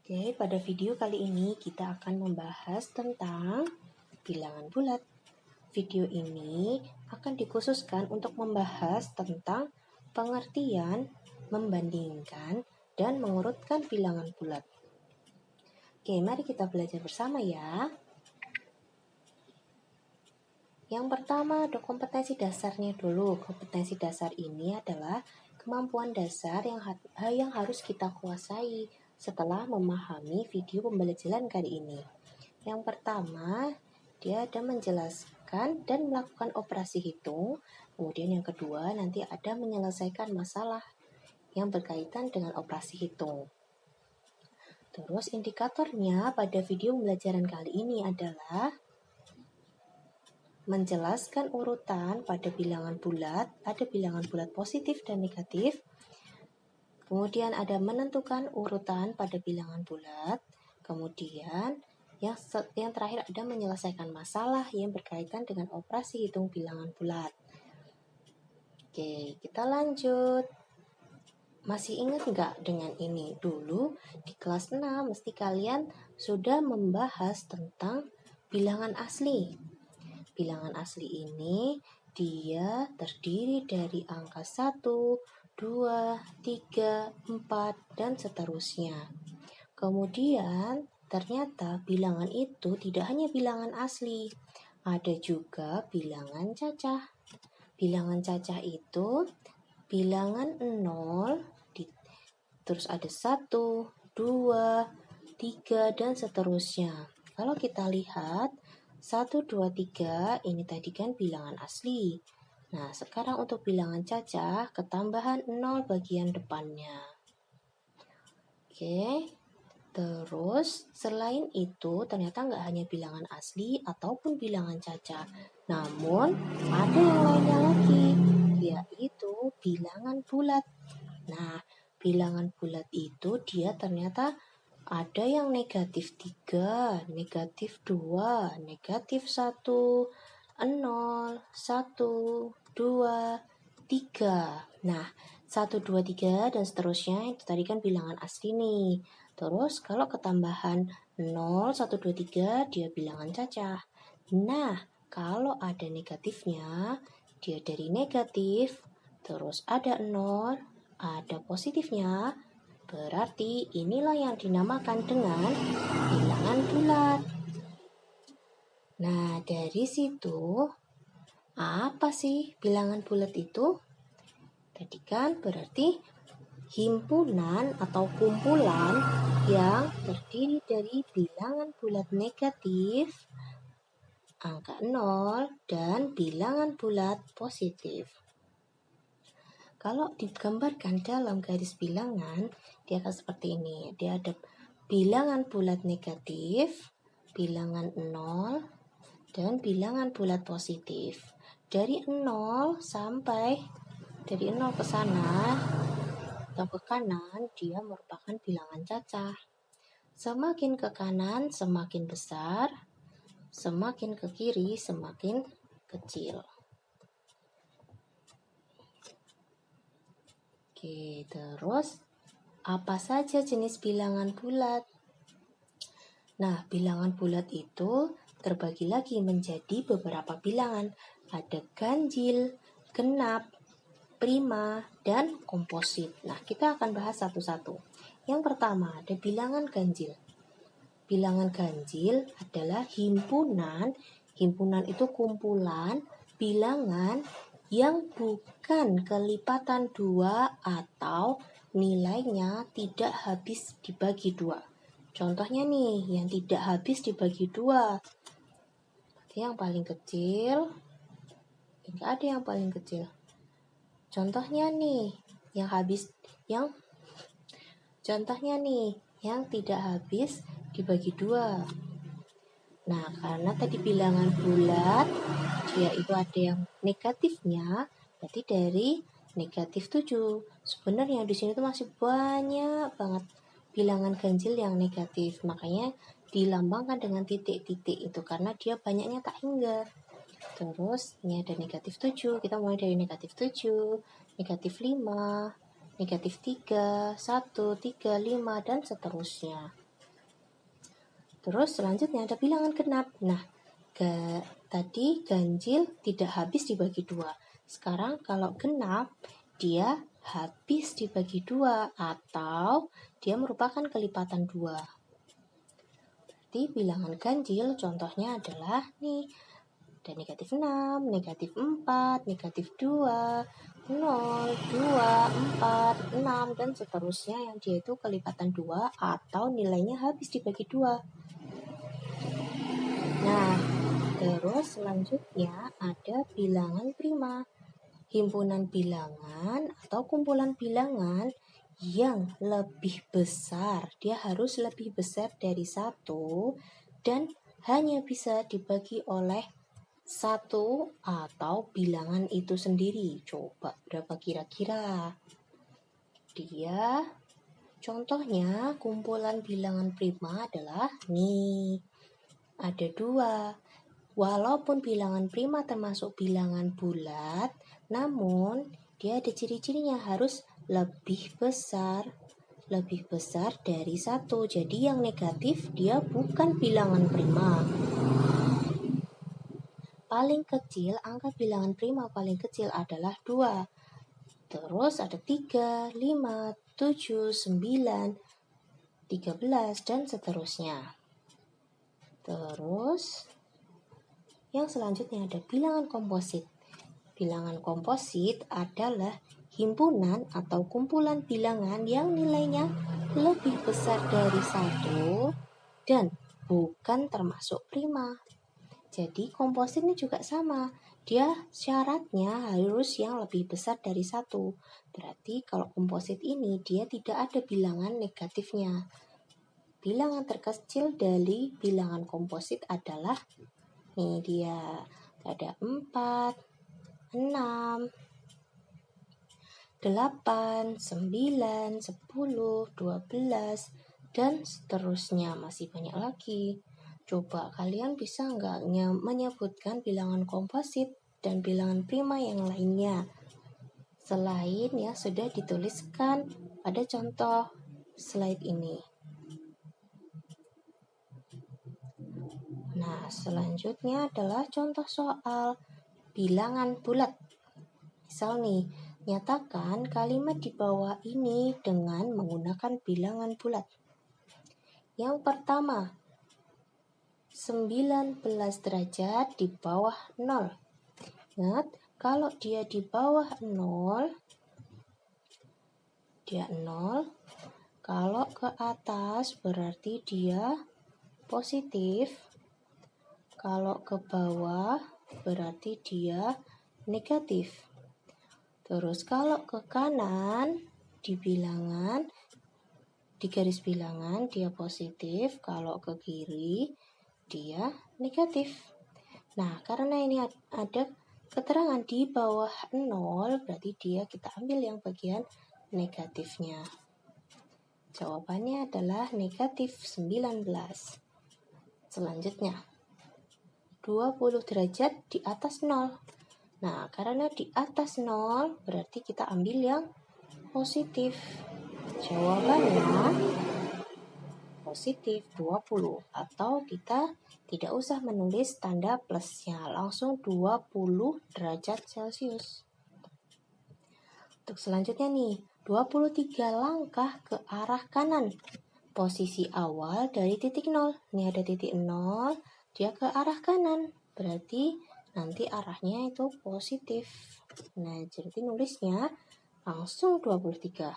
Oke, pada video kali ini kita akan membahas tentang bilangan bulat. Video ini akan dikhususkan untuk membahas tentang pengertian, membandingkan, dan mengurutkan bilangan bulat. Oke, mari kita belajar bersama ya. Yang pertama, ada kompetensi dasarnya dulu. Kompetensi dasar ini adalah kemampuan dasar yang harus kita kuasai setelah memahami video pembelajaran kali ini. Yang pertama, dia ada menjelaskan dan melakukan operasi hitung. Kemudian yang kedua, nanti ada menyelesaikan masalah yang berkaitan dengan operasi hitung. Terus indikatornya pada video pembelajaran kali ini adalah menjelaskan urutan pada bilangan bulat, ada bilangan bulat positif dan negatif. Kemudian ada menentukan urutan pada bilangan bulat. Kemudian yang terakhir ada menyelesaikan masalah yang berkaitan dengan operasi hitung bilangan bulat. Oke, kita lanjut. Masih ingat nggak dengan ini? Dulu di kelas 6 mesti kalian sudah membahas tentang bilangan asli. Bilangan asli ini dia terdiri dari angka 1, 2, 3, 4, dan seterusnya. Kemudian ternyata bilangan itu tidak hanya bilangan asli, ada juga bilangan cacah. Bilangan cacah itu bilangan 0, terus ada 1, 2, 3, dan seterusnya. Kalau kita lihat 1, 2, 3 ini tadi kan bilangan asli. Nah, sekarang untuk bilangan cacah, ketambahan 0 bagian depannya. Oke, terus selain itu ternyata nggak hanya bilangan asli ataupun bilangan cacah. Namun ada yang lainnya lagi, yaitu bilangan bulat. Nah, bilangan bulat itu dia ternyata ada yang negatif 3, negatif 2, negatif 1, 0, 1, 2, 3. Nah, 1, 2, 3 dan seterusnya itu tadi kan bilangan asli nih. Terus kalau ketambahan 0, 1, 2, 3 dia bilangan cacah. Nah, kalau ada negatifnya, dia dari negatif, terus ada 0, ada positifnya, berarti inilah yang dinamakan dengan bilangan bulat. Nah, dari situ, apa sih bilangan bulat itu? Tadi kan berarti himpunan atau kumpulan yang terdiri dari bilangan bulat negatif, angka 0, dan bilangan bulat positif. Kalau digambarkan dalam garis bilangan, dia akan seperti ini. Dia ada bilangan bulat negatif, bilangan 0, dan bilangan bulat positif. Dari 0 ke sana atau ke kanan, dia merupakan bilangan cacah. Semakin ke kanan, semakin besar. Semakin ke kiri, semakin kecil. Oke, terus apa saja jenis bilangan bulat? Nah, bilangan bulat itu terbagi lagi menjadi beberapa bilangan. Ada ganjil, genap, prima, dan komposit. Nah, kita akan bahas satu-satu. Yang pertama, ada bilangan ganjil. Bilangan ganjil adalah himpunan. Himpunan itu kumpulan bilangan yang bukan kelipatan 2 atau nilainya tidak habis dibagi 2. Contohnya nih, yang tidak habis dibagi 2. Yang paling kecil, enggak ada yang paling kecil. Contohnya nih, yang tidak habis dibagi 2. Nah, karena tadi bilangan bulat, dia itu ada yang negatifnya, berarti dari negatif 7. Sebenarnya di sini tuh masih banyak banget bilangan ganjil yang negatif. Makanya dilambangkan dengan titik-titik itu karena dia banyaknya tak hingga. Terus ini ada negatif 7. Kita mulai dari negatif 7, negatif 5, negatif 3, 1, 3, 5, dan seterusnya. Terus selanjutnya ada bilangan genap. Nah, tadi ganjil tidak habis dibagi 2. Sekarang kalau genap, dia habis dibagi 2 atau dia merupakan kelipatan 2. Berarti bilangan ganjil contohnya adalah nih, ada negatif 6, negatif 4, negatif 2, 0, 2, 4, 6, dan seterusnya yang dia itu kelipatan 2 atau nilainya habis dibagi 2. Nah, terus selanjutnya ada bilangan prima. Himpunan bilangan atau kumpulan bilangan yang lebih besar. Dia harus lebih besar dari 1 dan hanya bisa dibagi oleh 1 atau bilangan itu sendiri. Coba berapa kira-kira? Dia contohnya kumpulan bilangan prima adalah nih. Ada 2. Walaupun bilangan prima termasuk bilangan bulat, namun dia ada ciri-cirinya harus lebih besar dari 1. Jadi yang negatif dia bukan bilangan prima. Paling kecil, angka bilangan prima paling kecil adalah 2. Terus ada 3, 5, 7, 9, 13, dan seterusnya. Terus yang selanjutnya ada bilangan komposit. Bilangan komposit adalah himpunan atau kumpulan bilangan yang nilainya lebih besar dari 1 dan bukan termasuk prima. Jadi komposit ini juga sama. Dia syaratnya harus yang lebih besar dari 1. Berarti kalau komposit ini dia tidak ada bilangan negatifnya. Bilangan terkecil dari bilangan komposit adalah nih dia ada 4, 6, 8, 9, 10, 12, dan seterusnya. Masih banyak lagi. Coba kalian bisa nggak menyebutkan bilangan komposit dan bilangan prima yang lainnya? Selain yang sudah dituliskan pada contoh slide ini. Nah, selanjutnya adalah contoh soal bilangan bulat. Misal nih, nyatakan kalimat di bawah ini dengan menggunakan bilangan bulat. Yang pertama, 19 derajat di bawah 0. Ingat, kalau dia di bawah 0, dia 0. Kalau ke atas berarti dia positif. Kalau ke bawah berarti dia negatif. Terus kalau ke kanan di bilangan, di garis bilangan dia positif, kalau ke kiri dia negatif. Nah, karena ini ada keterangan di bawah 0, berarti kita ambil yang bagian negatifnya. Jawabannya adalah negatif 19. Selanjutnya, 20 derajat di atas 0. Nah, karena di atas 0, berarti kita ambil yang positif. Jawabannya positif 20. Atau kita tidak usah menulis tanda plusnya, langsung 20 derajat Celcius. Untuk selanjutnya nih, 23 langkah ke arah kanan. Posisi awal dari titik 0. Ini ada titik 0, dia ke arah kanan. Berarti nanti arahnya itu positif. Nah, jadi nulisnya langsung 23.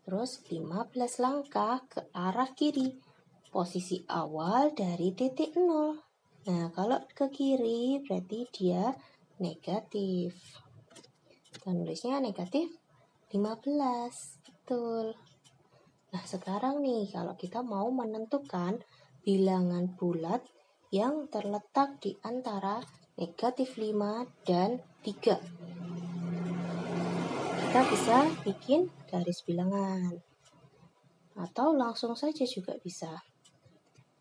Terus 15 langkah ke arah kiri. Posisi awal dari titik 0. Nah, kalau ke kiri berarti dia negatif. Kita nulisnya negatif 15. Betul. Nah, sekarang nih kalau kita mau menentukan bilangan bulat yang terletak di antara negatif 5 dan 3. Kita bisa bikin garis bilangan. Atau langsung saja juga bisa.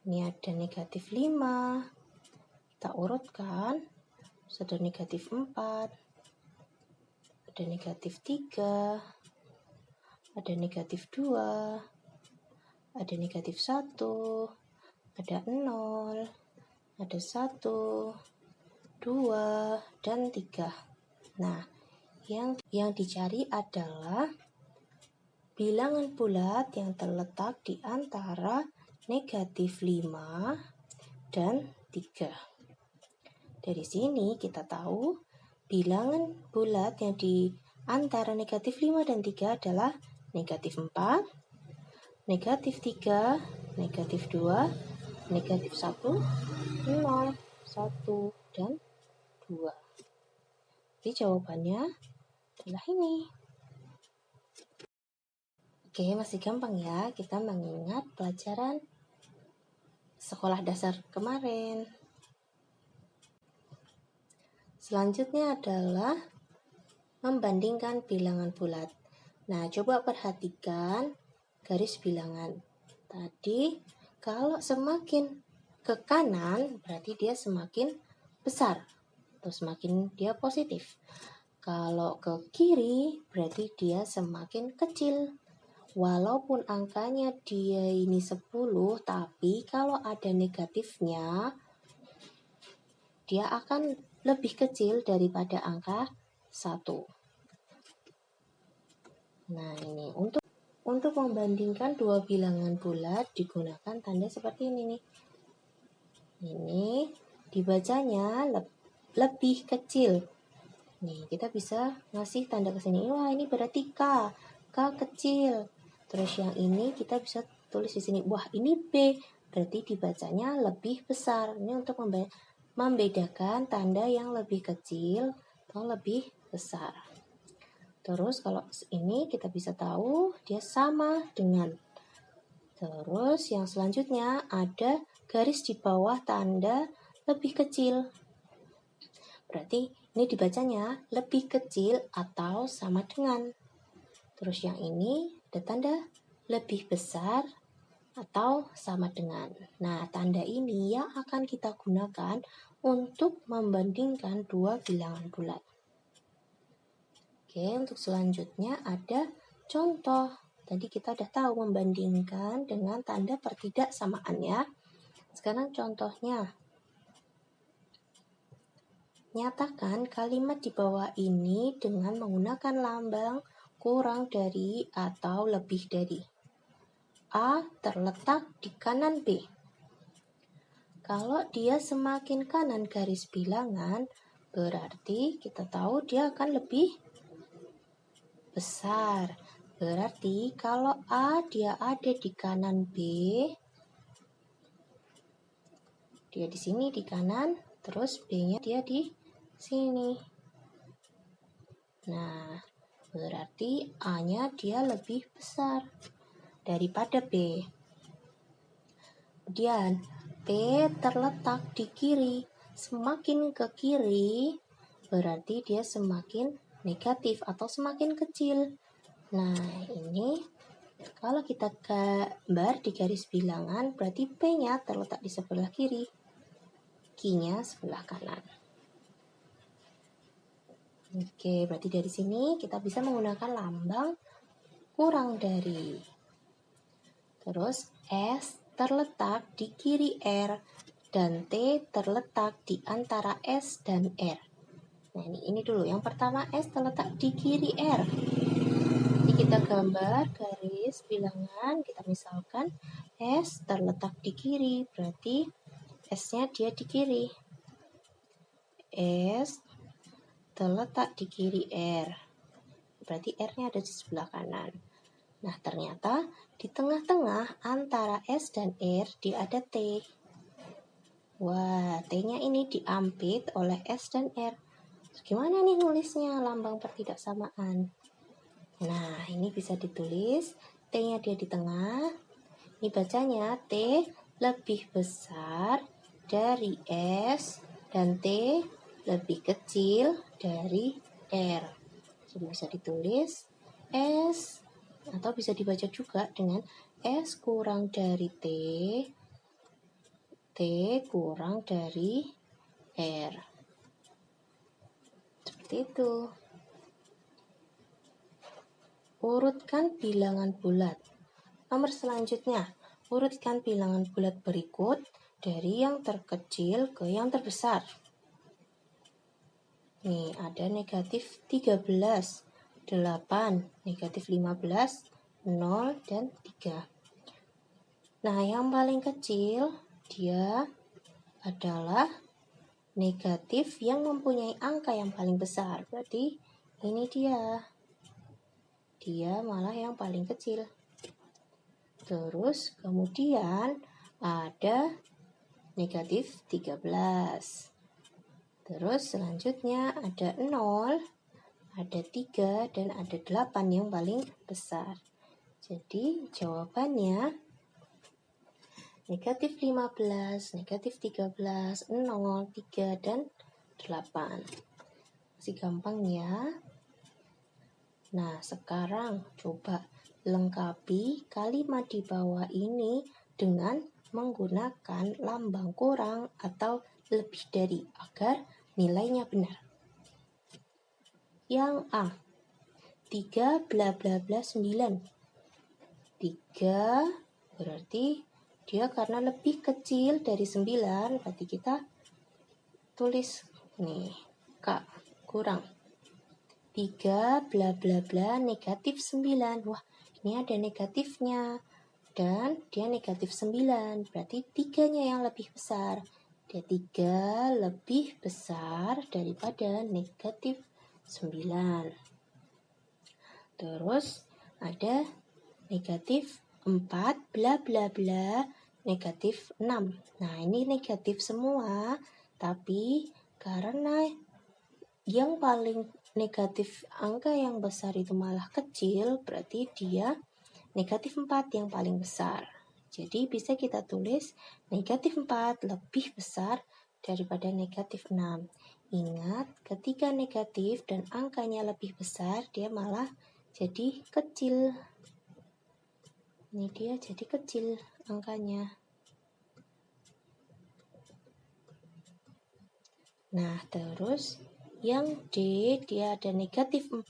Ini ada negatif 5. Kita urutkan. Ada negatif 4. Ada negatif 3. Ada negatif 2. Ada negatif 1, ada 0, ada 1, 2, dan 3. Nah, yang dicari adalah bilangan bulat yang terletak di antara negatif 5 dan 3. Dari sini kita tahu bilangan bulat yang di antara negatif 5 dan 3 adalah negatif 4, negatif 3, negatif 2, negatif 1, 0, 1, dan 2. Jadi jawabannya adalah ini. Oke, masih gampang ya kita mengingat pelajaran sekolah dasar kemarin. Selanjutnya adalah membandingkan bilangan bulat. Nah, coba perhatikan garis bilangan. Tadi kalau semakin ke kanan berarti dia semakin besar atau semakin dia positif. Kalau ke kiri berarti dia semakin kecil. Walaupun angkanya dia ini 10, tapi kalau ada negatifnya, dia akan lebih kecil daripada angka 1. Nah, ini untuk membandingkan dua bilangan bulat digunakan tanda seperti ini nih. Ini dibacanya lebih kecil. Nih, kita bisa ngasih tanda ke sini. Wah, ini berarti K. K kecil. Terus yang ini kita bisa tulis di sini. Wah, ini B. Berarti dibacanya lebih besar. Ini untuk membedakan tanda yang lebih kecil atau lebih besar. Terus kalau ini kita bisa tahu dia sama dengan. Terus yang selanjutnya ada garis di bawah tanda lebih kecil. Berarti ini dibacanya lebih kecil atau sama dengan. Terus yang ini ada tanda lebih besar atau sama dengan. Nah, tanda ini yang akan kita gunakan untuk membandingkan dua bilangan bulat. Oke, untuk selanjutnya ada contoh. Tadi kita udah tahu membandingkan dengan tanda pertidaksamaan ya. Sekarang contohnya. Nyatakan kalimat di bawah ini dengan menggunakan lambang kurang dari atau lebih dari. A terletak di kanan B. Kalau dia semakin kanan garis bilangan, berarti kita tahu dia akan lebih besar. Berarti kalau A dia ada di kanan B, dia di sini di kanan, terus B-nya dia di sini. Nah, berarti A-nya dia lebih besar daripada B. Kemudian B terletak di kiri. Semakin ke kiri berarti dia semakin negatif atau semakin kecil. Nah, ini kalau kita gambar di garis bilangan berarti P-nya terletak di sebelah kiri, Q-nya sebelah kanan. Oke, berarti dari sini kita bisa menggunakan lambang kurang dari. Terus S terletak di kiri R dan T terletak di antara S dan R. Nah, ini dulu. Yang pertama S terletak di kiri R. Jadi kita gambar garis bilangan, kita misalkan S terletak di kiri, berarti S-nya dia di kiri. S terletak di kiri R. Berarti R-nya ada di sebelah kanan. Nah, ternyata di tengah-tengah antara S dan R dia ada T. Wah, T-nya ini diampit oleh S dan R. Terus gimana nih nulisnya lambang pertidaksamaan? Nah, ini bisa ditulis T-nya dia di tengah. Ini bacanya T lebih besar dari S dan T lebih kecil dari R. Jadi bisa ditulis S atau bisa dibaca juga dengan S kurang dari T, T kurang dari R. Seperti itu. Urutkan bilangan bulat. Nomor selanjutnya, urutkan bilangan bulat berikut dari yang terkecil ke yang terbesar. Nih, ada negatif 13, 8, negatif 15, 0, dan 3. Nah, yang paling kecil dia adalah negatif yang mempunyai angka yang paling besar. Berarti ini dia. Dia malah yang paling kecil. Terus kemudian ada negatif 13. Terus selanjutnya ada 0, ada 3, dan ada 8 yang paling besar. Jadi jawabannya negatif 15, negatif 13, 0, 3, dan 8. Masih gampang ya. Nah, sekarang coba lengkapi kalimat di bawah ini dengan menggunakan lambang kurang atau lebih dari agar nilainya benar. Yang A, 3 bla bla bla 9. 3 berarti dia karena lebih kecil dari 9, berarti kita tulis nih, K kurang. 3 bla bla bla negatif 9. Wah, ini ada negatifnya. Dan dia negatif 9. Berarti 3-nya yang lebih besar. Dia 3 lebih besar daripada negatif 9. Terus ada negatif 4 bla bla bla negatif 6. Nah, ini negatif semua. Tapi karena yang paling negatif angka yang besar itu malah kecil, berarti dia negatif 4 yang paling besar. Jadi bisa kita tulis negatif 4 lebih besar daripada negatif 6. Ingat, ketika negatif dan angkanya lebih besar, dia malah jadi kecil. Ini dia jadi kecil angkanya. Nah, terus yang D, dia ada negatif 4,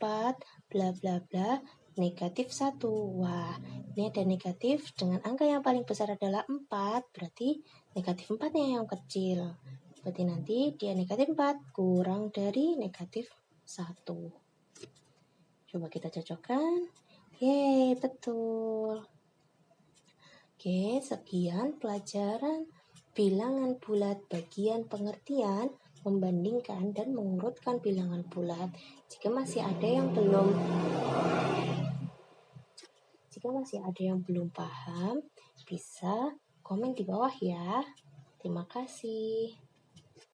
bla bla bla, negatif 1. Wah, ini ada negatif dengan angka yang paling besar adalah 4, berarti negatif 4-nya yang kecil. Berarti nanti dia negatif 4 kurang dari negatif 1. Coba kita cocokkan. Yeay, betul. Oke, sekian pelajaran bilangan bulat bagian pengertian, membandingkan dan mengurutkan bilangan bulat. Jika masih ada yang belum paham, bisa komen di bawah ya. Terima kasih.